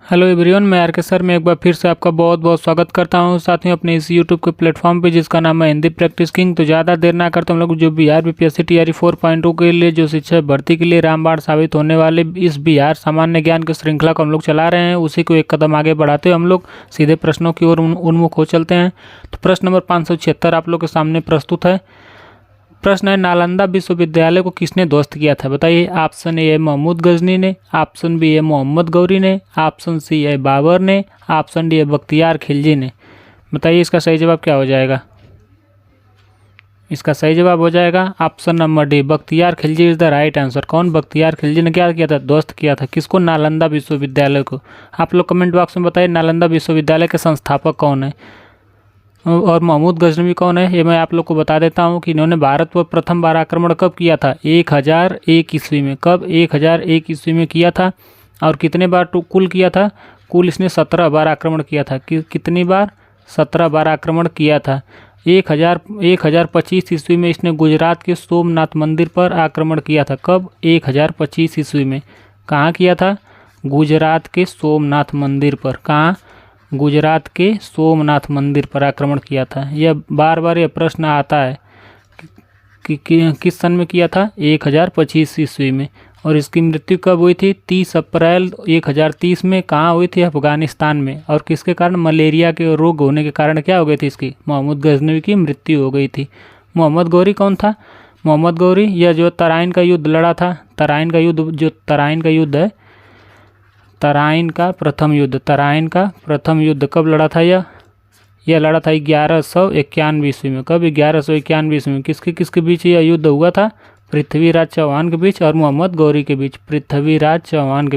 Hello everyone, मैं are के sir में एक बार फिर से आपका बहुत बहुत स्वागत करता हूं साथियों अपने इस यूट्यूब के प्लेटफॉर्म पे जिसका नाम है हिंदी प्रैक्टिस किंग। तो ज़्यादा देर ना करते हम लोग जो बिहार बीपीएससी टीआरई 4.2 के लिए जो शिक्षक भर्ती के लिए रामबाण साबित होने वाले इस बिहार सामान्य ज्ञान की श्रृंखला को हम लोग चला रहे हैं, उसी को एक कदम आगे बढ़ाते हुए हम लोग सीधे प्रश्नों की ओर उन्मुख हो चलते हैं। तो प्रश्न नंबर 576 आप लोग के सामने प्रस्तुत है। प्रश्न है, नालंदा विश्वविद्यालय को किसने ध्वस्त किया था? बताइए। ऑप्शन ए महमूद गजनी ने, ऑप्शन बी है मोहम्मद गौरी ने, ऑप्शन सी है बाबर ने, ऑप्शन डी है बख्तियार खिलजी ने। बताइए इसका सही जवाब क्या हो जाएगा? इसका सही जवाब हो जाएगा option number D, Bakhtiyar Khilji is the right answer. कौन? बख्तियार खिलजी ने क्या किया था? ध्वस्त किया था। किसको? नालंदा विश्वविद्यालय को। आप लोग कमेंट बॉक्स में बताइए नालंदा विश्वविद्यालय के संस्थापक कौन है और महमूद गजनवी कौन है। ये मैं आप लोग को बता देता हूँ कि इन्होंने भारत पर प्रथम बार आक्रमण कब किया था? 1001 ईस्वी में। कब? 1001 ईस्वी में किया था। और कितने बार कुल किया था? कुल इसने 17 बार आक्रमण किया था। कितनी बार? 17 बार आक्रमण किया था। 1025 ईस्वी में इसने गुजरात के सोमनाथ मंदिर पर आक्रमण किया था। कब? 1025 ईस्वी में। कहाँ किया था? गुजरात के सोमनाथ मंदिर पर। कहाँ? गुजरात के सोमनाथ मंदिर पर आक्रमण किया था। यह बार बार यह प्रश्न आता है कि किस सन में किया था? 1025 ईस्वी में। और इसकी मृत्यु कब हुई थी? 30 अप्रैल 1030 में। कहाँ हुई थी? अफगानिस्तान में। और किसके कारण? मलेरिया के रोग होने के कारण क्या हो गई थी इसकी? महमूद गजनवी की मृत्यु हो गई थी। मोहम्मद गौरी कौन था? मोहम्मद गौरी यह जो तराइन का युद्ध लड़ा था, तराइन का युद्ध है, तराइन का प्रथम युद्ध कब लड़ा था? यह लड़ा था 1191 ईस्वी में। कब? 1191 ईस्वी में। किसके बीच यह युद्ध हुआ था? पृथ्वीराज चौहान के बीच और मोहम्मद गौरी के बीच। पृथ्वीराज चौहान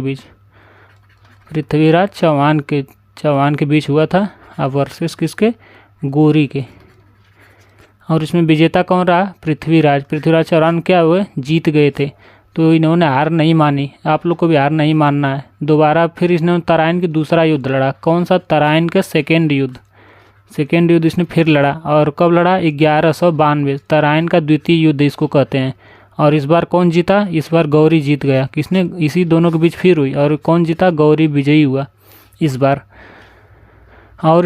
के बीच हुआ था। अब वर्सेस किसके? गौरी के। और इसमें विजेता कौन रहा? पृथ्वीराज चौहान क्या हुए? जीत गए थे। तो इन्होंने हार नहीं मानी। आप लोग को भी हार नहीं मानना है। दोबारा फिर इसने तराइन की दूसरा युद्ध लड़ा। कौन सा? तराइन का सेकेंड युद्ध इसने फिर लड़ा। और कब लड़ा? 1192। तराइन का द्वितीय युद्ध इसको कहते हैं। और इस बार कौन जीता? इस बार गौरी जीत गया। किसने? इसी दोनों के बीच फिर हुई। और कौन जीता? गौरी विजयी हुआ इस बार। और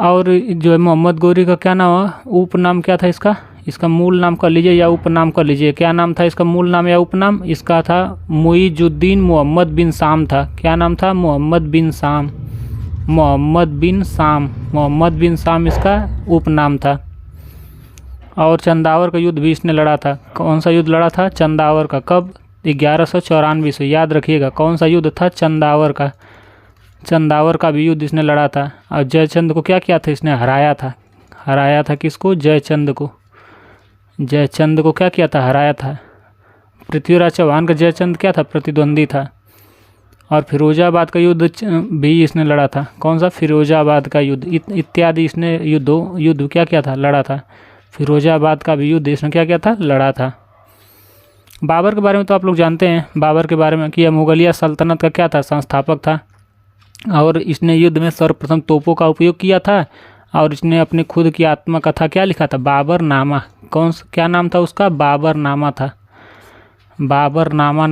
और जो है मोहम्मद गौरी का क्या नाम हुआ? उपनाम क्या था इसका? इसका मूल नाम कर लीजिए या उपनाम कर लीजिए। क्या नाम था इसका? मूल नाम या उपनाम? इसका था मुइजुद्दीन मोहम्मद बिन शाम था। क्या नाम था? मोहम्मद बिन शाम इसका उपनाम था। और चंदावर का युद्ध भी इसने लड़ा था। कौन सा युद्ध लड़ा था? चंदावर का। कब? 1194 से। याद रखिएगा कौन सा युद्ध था? चंदावर का भी युद्ध इसने लड़ा था। और जयचंद को क्या किया था? इसने हराया था किसको? जयचंद को क्या किया था? हराया था। पृथ्वीराज चौहान का जयचंद क्या था? प्रतिद्वंदी था। और फिरोजाबाद का युद्ध भी इसने लड़ा था। कौन सा? फिरोजाबाद का युद्ध इत्यादि इसने युद्ध क्या किया था? लड़ा था। फिरोजाबाद का भी युद्ध इसने क्या किया था? लड़ा था। बाबर के बारे में तो आप लोग जानते हैं। बाबर के बारे में कि यह मुगलिया सल्तनत का क्या था? संस्थापक था। और इसने युद्ध में सर्वप्रथम तोपों का उपयोग किया था। और इसने अपनी खुद की आत्मकथा क्या लिखा था? बाबरनामा। क्या नाम था उसका? बाबरनामा था। बाबरनामा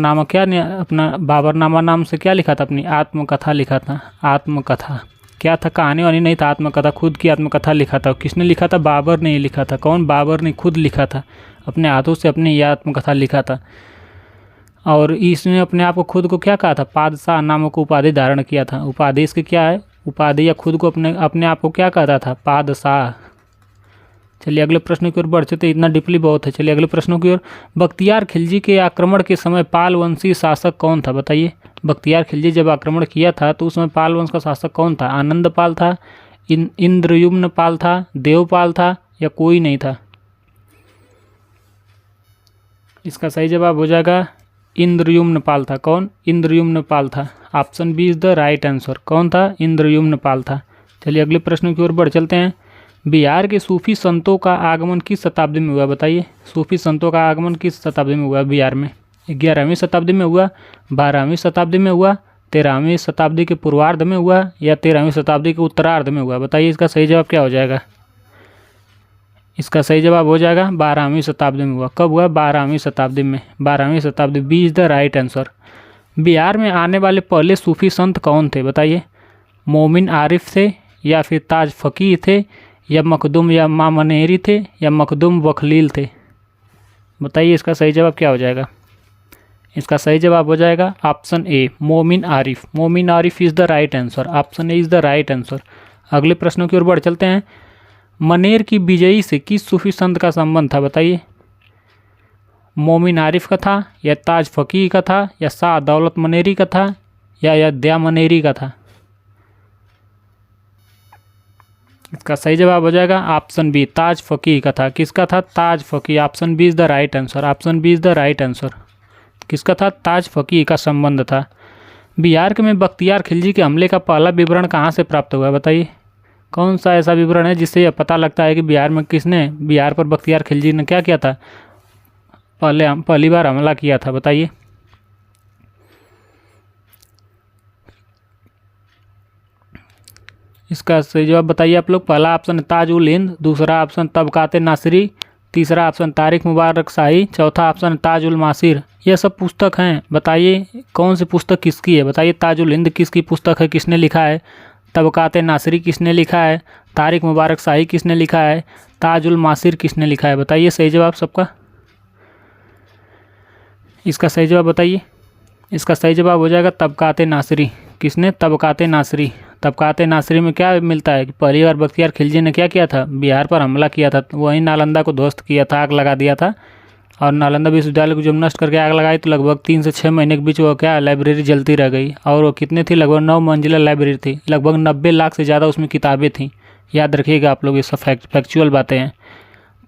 नाम से क्या लिखा था? अपनी आत्मकथा लिखा था। आत्मकथा क्या था? कहानी वानी नहीं था, आत्मकथा, खुद की आत्मकथा लिखा था। किसने लिखा था? बाबर ने लिखा था। कौन? बाबर ने खुद लिखा था। अपने हाथों से अपनी यह आत्मकथा लिखा था। और इसने अपने आप को खुद को क्या कहा था? पादशाह नामक उपाधि धारण किया था। उपाधि इसकी क्या है? उपाधि या खुद को अपने आप को क्या कहता था? पादशाह। चलिए अगले प्रश्न की ओर बढ़ चलते। इतना डीपली बहुत है। चलिए अगले प्रश्नों की ओर। बख्तियार खिलजी के आक्रमण के समय पाल वंशी शासक कौन था? बताइए। बख्तियार खिलजी जब आक्रमण किया था तो उस समय पाल वंश का शासक कौन था? आनंद पाल था, इंद्रयुम्न पाल था, देवपाल था या कोई नहीं था? इसका सही जवाब हो जाएगा इंद्रयुम्न पाल था। कौन? इंद्रयुम्न पाल था। Option B is the right answer. कौन था? इंद्रयुम्न पाल था। चलिए अगले प्रश्न की ओर बढ़ चलते हैं। बिहार के सूफी संतों का आगमन किस शताब्दी में हुआ? बताइए। सूफी संतों का आगमन किस शताब्दी में हुआ बिहार में? 11वीं शताब्दी में हुआ, 12वीं शताब्दी में हुआ, 13वीं शताब्दी के पूर्वार्ध में हुआ या 13वीं शताब्दी के उत्तरार्ध में हुआ? बताइए इसका सही जवाब क्या हो जाएगा? इसका सही जवाब हो जाएगा 12वीं शताब्दी में हुआ। कब हुआ? 12वीं शताब्दी में। 12वीं शताब्दी। B is the right answer. Bihar में आने वाले पहले सूफी संत कौन थे बताइए? मोमिन आरिफ थे, या फिर ताज फ़कीह थे, या मखदूम या मामनेरी थे, या मखदूम बखलील थे? बताइए इसका सही जवाब क्या हो जाएगा? इसका सही जवाब हो जाएगा ऑप्शन ए, मोमिन आरिफ। मोमिन Arif is the right answer. Option A is the right answer. अगले प्रश्नों की ओर बढ़ चलते हैं। मनेर की विजयी से किस सूफी संत का संबंध था बताइए? मोमिन आरिफ का था, या ताज फ़कीह का था, या शाह दौलत मनेरी का था, या अयोध्या मनेरी का था? इसका सही जवाब हो जाएगा ऑप्शन बी, ताज फ़कीह का था। किसका था? Taj Fakih. Option B is the right answer. Option B is the right answer. किसका था? ताज फ़कीह का संबंध था। बिहार के में बख्तियार खिलजी के हमले का पहला विवरण कहाँ से प्राप्त हुआ बताइए? कौन सा ऐसा विवरण है जिससे यह पता लगता है कि बिहार पर बख्तियार खिलजी ने क्या किया था, पहली बार हमला किया था? बताइए। इसका सही जवाब बताइए आप लोग। पहला ऑप्शन ताज उल हिंद, दूसरा ऑप्शन तबकाते नासिरी, तीसरा ऑप्शन तारिक मुबारक शाही, चौथा ऑप्शन ताज उल मासिर। यह सब पुस्तक हैं, बताइए कौन सी पुस्तक किसकी है? बताइए ताज उल हिंद किसकी पुस्तक है, किसने लिखा है? तबकाते नासिरी किसने लिखा है? तारिक मुबारक शाही किसने लिखा है? ताज उल मासिर किसने लिखा है? बताइए सही जवाब सबका। इसका सही जवाब बताइए। इसका सही जवाब हो जाएगा तबकाते नासिरी। किसने? तबकाते नासिरी। तबकाते नासिरी में क्या मिलता है कि पहली बार बख्तियार खिलजी ने क्या किया था, बिहार पर हमला किया था, वहीं नालंदा को ध्वस्त किया था, आग लगा दिया था। और नालंदा विश्वविद्यालय को जब नष्ट करके आग लगाई तो लगभग 3 से 6 महीने के बीच वो क्या लाइब्रेरी जलती रह गई। और वो कितनी थी? लगभग 9 मंजिला लाइब्रेरी थी। लगभग 90 लाख से ज़्यादा उसमें किताबें थीं। याद रखिएगा आप लोग, ये सब फैक्चुअल बातें हैं।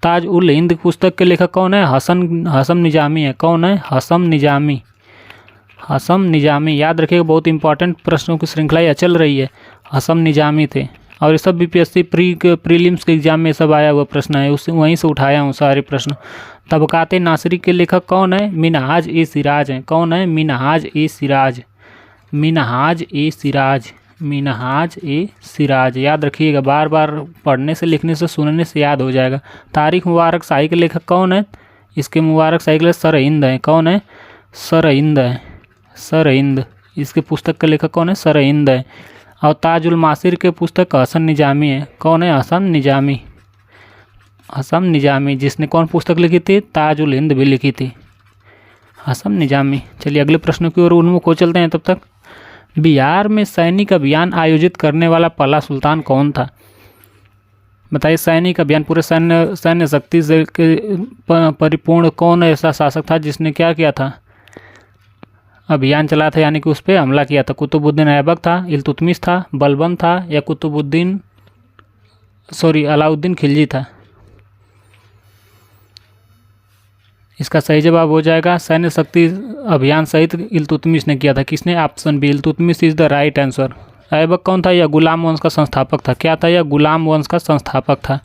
ताज उल हिंद पुस्तक के लेखक कौन है? हसम निजामी है। कौन है? हसम निजामी। हसम निजामी। याद रखिएगा, बहुत इंपॉर्टेंट प्रश्नों की श्रृंखला यह चल रही है। हसम निजामी थे। और ये सब बीपीएससी प्रीलिम्स के एग्जाम में सब आया हुआ प्रश्न है, उससे वहीं से उठाया हूँ सारे प्रश्न। तबकाते नासिरी के लेखक कौन है? मिनहाज ए सिराज हैं। कौन है? मिनहाज ए सिराज। मिनहाज ए सिराज। मिनहाज ए सिराज। याद रखिएगा, बार बार पढ़ने से, लिखने से, सुनने से याद हो जाएगा। तारिक मुबारक शाही के लेखक कौन है? इसके मुबारक शाही के लिए सरहिंद हैं। कौन है? सरहिंद है। सरहिंद। इसके पुस्तक के लेखक कौन है? सरहिंद है। और ताज उल मासिर के पुस्तक हसन निजामी है। कौन है? हसन निजामी। हसन निजामी, जिसने कौन पुस्तक लिखी थी? ताज उल हिंद भी लिखी थी, हसन निजामी। चलिए अगले प्रश्नों की ओर उन्मुख हो चलते हैं। तब तक बिहार में सैनिक अभियान आयोजित करने वाला पहला सुल्तान कौन था? बताइए। सैनिक अभियान, पूरे सैन्य शक्ति से परिपूर्ण कौन ऐसा शासक था जिसने क्या किया था? अभियान चला था, यानी कि उस पर हमला किया था। कुतुबुद्दीन ऐबक था, इल्तुतमिश था, बलबन था, या अलाउद्दीन खिलजी था? इसका सही जवाब हो जाएगा सैन्य शक्ति अभियान सहित इल्तुतमिश ने किया था। किसने? Option B, Iltutmish is the right answer. Aibak कौन था? यह गुलाम वंश का संस्थापक था। क्या था? यह गुलाम वंश का संस्थापक था।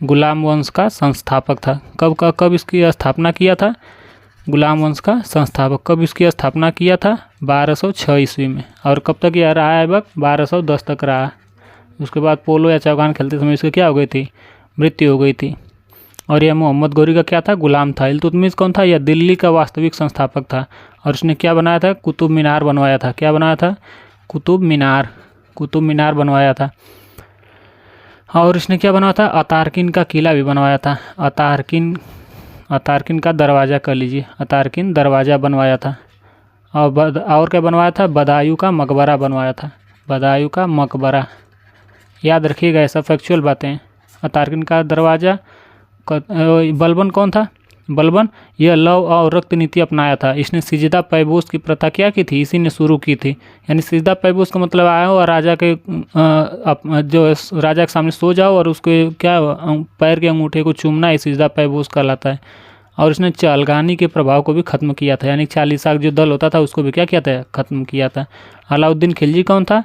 गुलाम वंश का संस्थापक था। कब इसकी स्थापना किया था? गुलाम वंश का संस्थापक कब इसकी स्थापना किया था? 1206 ईस्वी में। और कब तक यह रहा है ऐबक? 1210 तक रहा। उसके बाद पोलो या चौगान खेलते समय इसकी क्या हो गई थी? मृत्यु हो गई थी। और यह मोहम्मद गौरी का क्या था? गुलाम था। इल्तुतमिश कौन था? यह दिल्ली का वास्तविक संस्थापक था। और इसने क्या बनाया था? कुतुब मीनार बनवाया था। क्या बनाया था? कुतुब मीनार। कुतुब मीनार बनवाया था। और इसने क्या बनवाया था? अतारकिन का किला भी बनवाया था। अतारकिन का दरवाज़ा कर लीजिए, अतारकिन दरवाज़ा बनवाया था। और क्या बनवाया था? बदायूं का मकबरा बनवाया था। बदायूं का मकबरा। याद रखिएगा, ऐसा फैक्चुअल बातें हैं। अतारकिन का दरवाज़ा। बलबन कौन था? बलबन यह लव और रक्त नीति अपनाया था। इसने सिजदा पैबोस की प्रथा क्या की थी? इसी ने शुरू की थी। यानी सिजदा पैबोस का मतलब आया और राजा के राजा के सामने सो जाओ और उसके क्या पैर के अंगूठे को चूमना, ही सिजदा पैबोस कहलाता है। और इसने चालगानी के प्रभाव को भी खत्म किया था, यानी चालीसाग जो दल होता था उसको भी क्या किया था? खत्म किया था। अलाउद्दीन खिलजी कौन था?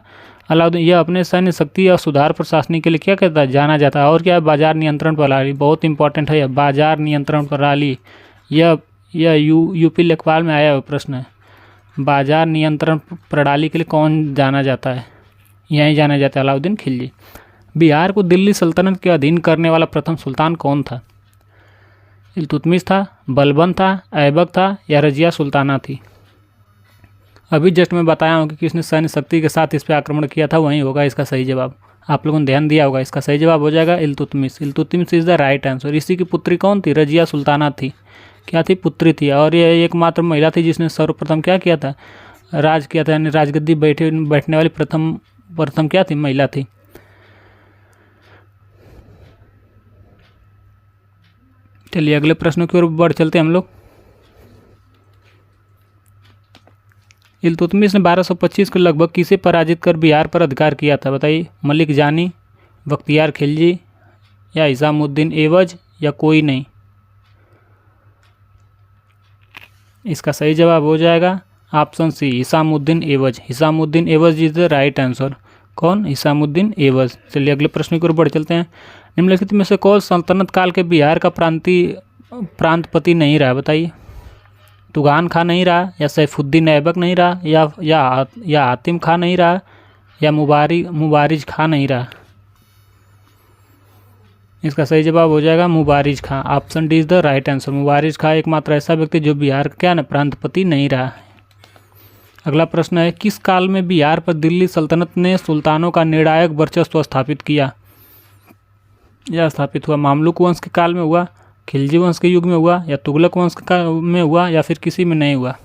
अलाउद्दीन यह अपने सैन्य शक्ति और सुधार प्रशासनिक के लिए क्या कहता है? जाना जाता है। और क्या है? बाजार नियंत्रण प्रणाली। बहुत इंपॉर्टेंट है यह, बाजार नियंत्रण प्रणाली। यह यूपी लेखपाल में आया हुआ प्रश्न है। बाजार नियंत्रण प्रणाली के लिए कौन जाना जाता है? यहीं जाना जाता है, अलाउद्दीन खिलजी। बिहार को दिल्ली सल्तनत के अधीन करने वाला प्रथम सुल्तान कौन था? इल्तुतमिश था, बलबन था, ऐबक था, या रजिया सुल्ताना थी? अभी जस्ट मैं बताया हूँ कि किसने सैन्य शक्ति के साथ इस पर आक्रमण किया था, वहीं होगा इसका सही जवाब। आप लोगों ने ध्यान दिया होगा, इसका सही जवाब हो जाएगा Iltutmish. Iltutmish is the right answer. इसी की पुत्री कौन थी? रजिया सुल्ताना थी। क्या थी? पुत्री थी। और ये एकमात्र महिला थी जिसने सर्वप्रथम क्या किया था? राज किया था, यानी राजगद्दी बैठने वाली प्रथम क्या थी? महिला थी। चलिए अगले प्रश्न की ओर बढ़ चलते हैं हम लोग। इल्तुतमिश ने 1225 के लगभग किसे पराजित कर बिहार पर अधिकार किया था? बताइए। मलिक जानी, बख्तियार खिलजी, या हिसामुद्दीन एवज, या कोई नहीं? इसका सही जवाब हो जाएगा ऑप्शन सी, हिसामुद्दीन एवज। हिसामुद्दीन एवज इज द राइट आंसर। कौन? हिसामुद्दीन एवज। चलिए अगले प्रश्न की ओर बढ़ चलते हैं। निम्नलिखित में से कौन सल्तनत काल के बिहार का प्रांतपति नहीं रहा? बताइए। तुगान खां नहीं रहा, या सैफुद्दीन ऐबक नहीं रहा, या हातिम खां नहीं रहा, या मुबारिज खां नहीं रहा? इसका सही जवाब हो जाएगा Mubariz Khan. Option D is the right answer. Mubariz Khan एकमात्र ऐसा व्यक्ति जो बिहार का क्या ना प्रांतपति नहीं रहा। अगला प्रश्न है, किस काल में बिहार पर दिल्ली सल्तनत ने सुल्तानों का निर्णायक वर्चस्व स्थापित किया? यह स्थापित हुआ मामलुक वंश के काल में हुआ, खिलजी वंश के युग में हुआ, या तुगलक वंश में हुआ, या फिर किसी में नहीं हुआ?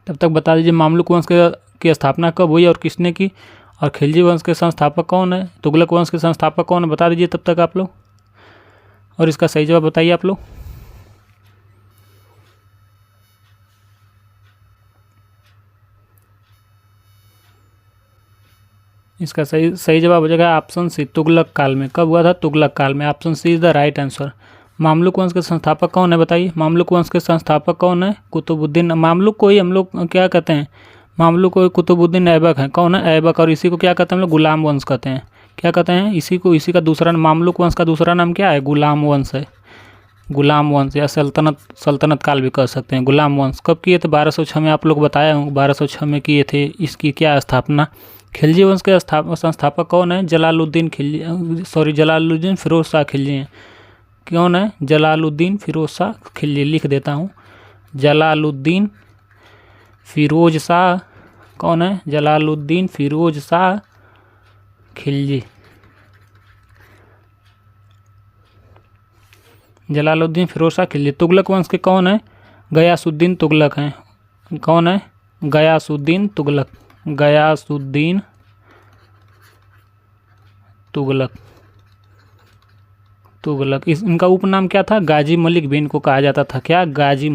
तब तक बता दीजिए मामलुक वंश की स्थापना कब हुई और किसने की, और खिलजी वंश के संस्थापक कौन है, तुगलक वंश के संस्थापक कौन है? बता दीजिए तब तक आप लोग, और इसका सही जवाब बताइए आप लोग। इसका सही जवाब हो जाएगा ऑप्शन सी, तुगलक काल में। कब हुआ था? तुगलक काल में। Option C is the right answer. Mamluk वंश के संस्थापक कौन है? बताइए। मामलुक वंश के संस्थापक कौन है? कुतुबुद्दीन। मामलुक को ही हम लोग क्या कहते हैं? मामलुक को कुतुबुद्दीन ऐबक है। कौन है? ऐबक। और इसी को क्या कहते हैं हम लोग? गुलाम वंश कहते हैं। क्या कहते हैं इसी का दूसरा मामलुक वंश का दूसरा नाम क्या है? गुलाम वंश है। गुलाम वंश या सल्तनत काल भी कह सकते हैं। गुलाम वंश कब किए थे? 1206 में। आप लोग बताया हूँ 1206 में किए थे। इसकी क्या स्थापना? खिलजी वंश के संस्थापक कौन है? जलालुद्दीन फिरोज शाह खिलजी हैं। कौन है? जलालुद्दीन फिरोज शाह खिलजी। लिख देता हूँ, जलालुद्दीन फिरोज शाह। कौन है? जलालुद्दीन फिरोज शाह खिलजी। जलालुद्दीन फिरोज शाह खिलजी। तुगलक वंश के कौन है? गयासुद्दीन तुगलक हैं। कौन है? गयासुद्दीन तुगलक। गयासुद्दीन तुगलक। इनका उपनाम क्या था? गाजी मलिक भी इनको कहा जाता था। क्या? गाजी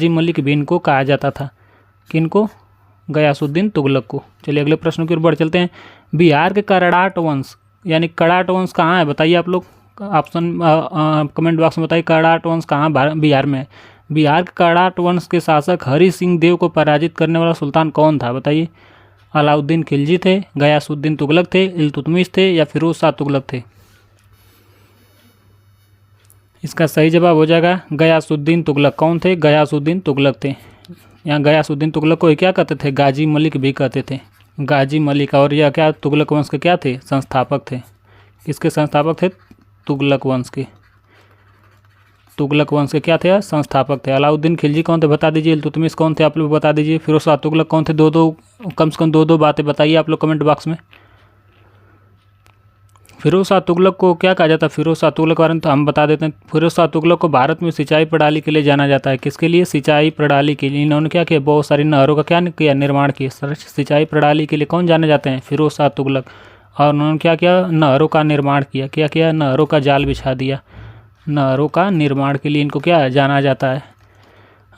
मलिक भी इनको कहा जाता था। किनको? गयासुद्दीन तुगलक को। चलिए अगले प्रश्न की ओर बढ़ चलते हैं। बिहार के कराट वंश यानी कड़ाट वंश कहाँ है? बताइए आप लोग। ऑप्शन कमेंट बॉक्स में बताइए कराट वंश कहाँ बिहार में है। बिहार के कराट वंश के शासक हरि सिंह देव को पराजित करने वाला सुल्तान कौन था? बताइए। अलाउद्दीन खिलजी थे, गयासुद्दीन तुगलक थे, इल्तुतमिश थे, या फिरोज शाह तुगलक थे? इसका सही जवाब हो जाएगा गयासुद्दीन तुगलक। कौन थे? गयासुद्दीन तुगलक थे। यहाँ गयासुद्दीन तुगलक को क्या कहते थे? गाजी मलिक भी कहते थे। गाजी मलिक। और यह क्या तुगलक वंश के क्या थे? संस्थापक थे। किसके संस्थापक थे? तुगलक वंश के। तुगलक वंश के क्या थे? संस्थापक थे। अलाउद्दीन खिलजी कौन थे? बता दीजिए। इल्तुतमिश कौन थे? आप लोग बता दीजिए। फिरोज शाह तुगलक कौन थे? कम से कम दो बातें बताइए आप लोग कमेंट बॉक्स में। फिरोज शाह तुगलक को क्या कहा जाता है? फिरोज शाह तुगलक के बारे में तो हम बता देते हैं। फिरोज शाह तुगलक को भारत में सिंचाई प्रणाली के लिए जाना जाता है। किसके लिए? सिंचाई प्रणाली के लिए। इन्होंने क्या किया? बहुत सारी नहरों का क्या किया? निर्माण किया। सिंचाई प्रणाली के लिए कौन जाने जाते हैं? फिरोज शाह तुगलक। और उन्होंने क्या किया? नहरों का निर्माण किया। क्या किया? नहरों का जाल बिछा दिया। नहरों का निर्माण के लिए इनको क्या जाना जाता है?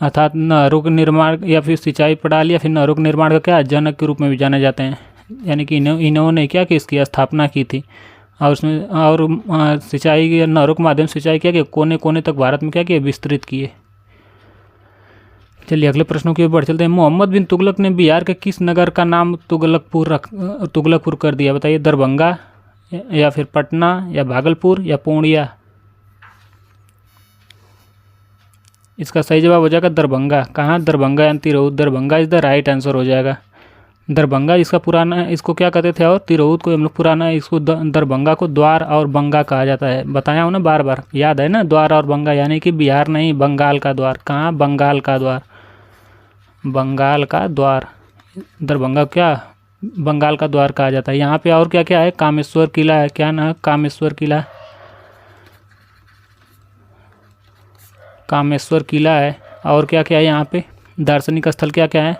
अर्थात नहरों के निर्माण या फिर सिंचाई प्रणाली या फिर नहरों के निर्माण का क्या जनक के रूप में भी जाने जाते हैं। यानी कि इन्होंने क्या कि इसकी स्थापना की थी और उसमें और सिंचाई या नहरों के माध्यम से सिंचाई किया कि कोने कोने तक भारत में क्या किया? विस्तृत किए। चलिए अगले प्रश्नों की ओर बढ़ चलते हैं। मोहम्मद बिन तुगलक ने बिहार के किस नगर का नाम तुगलकपुर कर दिया? बताइए। दरभंगा, या फिर पटना, या भागलपुर, या पूर्णिया? इसका सही जवाब हो जाएगा दरभंगा। कहाँ? दरभंगा यानी Tirhut. Darbhanga is the right answer हो जाएगा। दरभंगा इसका पुराना, इसको क्या कहते थे? और तिरहुत को हम लोग पुराना, इसको दरभंगा को द्वार और बंगा कहा जाता है। बताया हूँ ना बार बार, याद है ना? द्वार और बंगा यानी कि बिहार नहीं, बंगाल का द्वार। कहाँ? बंगाल का द्वार। बंगाल का द्वार, दरभंगा क्या बंगाल का द्वार कहा जाता है। यहाँ पे और क्या क्या है, कामेश्वर किला है, क्या ना, कामेश्वर किला, कामेश्वर किला है। और क्या क्या है यहाँ पे, दार्शनिक स्थल क्या क्या है,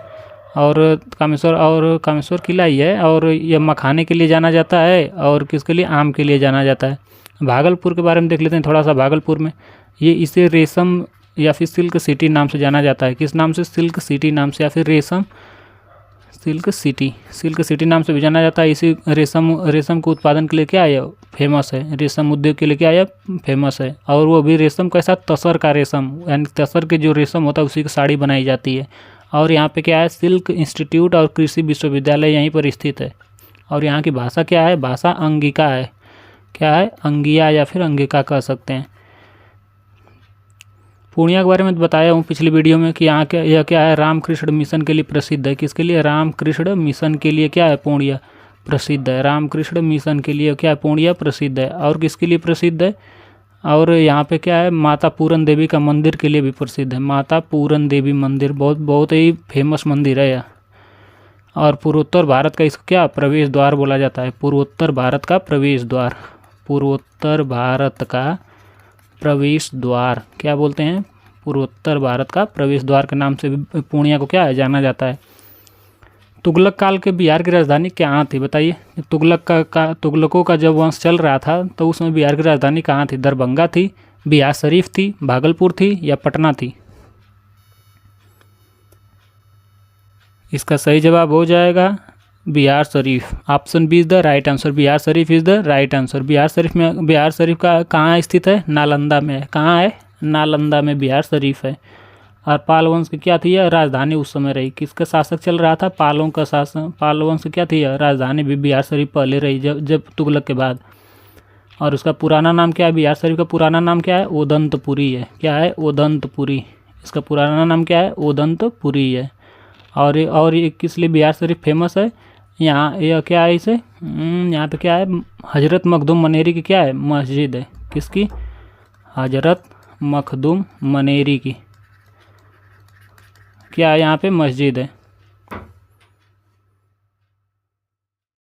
और कामेश्वर किला ही है। और यह मखाने के लिए जाना जाता है, और किसके लिए, आम के लिए जाना जाता है। भागलपुर के बारे में देख लेते हैं थोड़ा सा। भागलपुर में ये इसे रेशम या फिर सिल्क सिटी नाम से जाना जाता है। किस नाम से, सिल्क सिटी नाम से, या फिर रेशम, सिल्क सिटी नाम से भी जाना जाता है। इसी रेशम के उत्पादन के लिए क्या है, फेमस है। रेशम उद्योग के लिए क्या है, फेमस है। और वो भी रेशम कैसा, तसर का रेशम, यानी तसर के जो रेशम होता है उसी की साड़ी बनाई जाती है। और यहाँ पे क्या है, सिल्क इंस्टीट्यूट और कृषि विश्वविद्यालय यहीं पर स्थित है। और यहाँ की भाषा क्या है, भाषा अंगिका है। क्या है, अंगिया या फिर अंगिका कह सकते हैं। पूर्णिया के बारे में बताया हूँ पिछली वीडियो में कि यहाँ क्या, यह क्या है, रामकृष्ण मिशन के लिए प्रसिद्ध है। किसके लिए, रामकृष्ण मिशन के लिए क्या है, पूर्णिया प्रसिद्ध है। रामकृष्ण मिशन के लिए क्या है, पूर्णिया प्रसिद्ध है। और किसके लिए प्रसिद्ध है, और यहाँ पे क्या है, माता पूरन देवी का मंदिर के लिए भी प्रसिद्ध है। माता पूरन देवी मंदिर बहुत ही फेमस मंदिर है यह। और पूर्वोत्तर भारत का इसको क्या, प्रवेश द्वार बोला जाता है। पूर्वोत्तर भारत का प्रवेश द्वार, पूर्वोत्तर भारत का प्रवेश द्वार क्या बोलते हैं, पूर्वोत्तर भारत का प्रवेश द्वार के नाम से भी पूर्णिया को क्या है, जाना जाता है। तुगलक काल के बिहार की राजधानी कहाँ थी, बताइए। तुगलकों का जब वंश चल रहा था तो उसमें बिहार की राजधानी कहाँ थी, दरभंगा थी, बिहार शरीफ थी, भागलपुर थी, या पटना थी। इसका सही जवाब हो जाएगा Bihar Sharif. Option B is the right answer. Bihar Sharif is the right answer. Bihar Sharif का कहाँ स्थित है, नालंदा में है। कहाँ है, नालंदा में बिहार शरीफ है। और पाल वंश की क्या थी यह राजधानी उस समय रही, किसका शासक चल रहा था, पालों का शासन। पाल वंश की क्या थी यह राजधानी भी बिहार शरीफ पहले रही, जब तुगलक के बाद। और उसका पुराना नाम क्या है, बिहार शरीफ का पुराना नाम क्या है, ओदंतपुरी है। क्या है, ओदंतपुरी। इसका पुराना नाम क्या है, ओदंतपुरी है। और ये किस लिए बिहार शरीफ फेमस है, यहाँ यह क्या है, इसे यहाँ पे क्या है, हजरत मखदूम मनेरी की क्या है, मस्जिद है। किसकी, हजरत मखदूम मनेरी की क्या है, यहाँ पे मस्जिद है।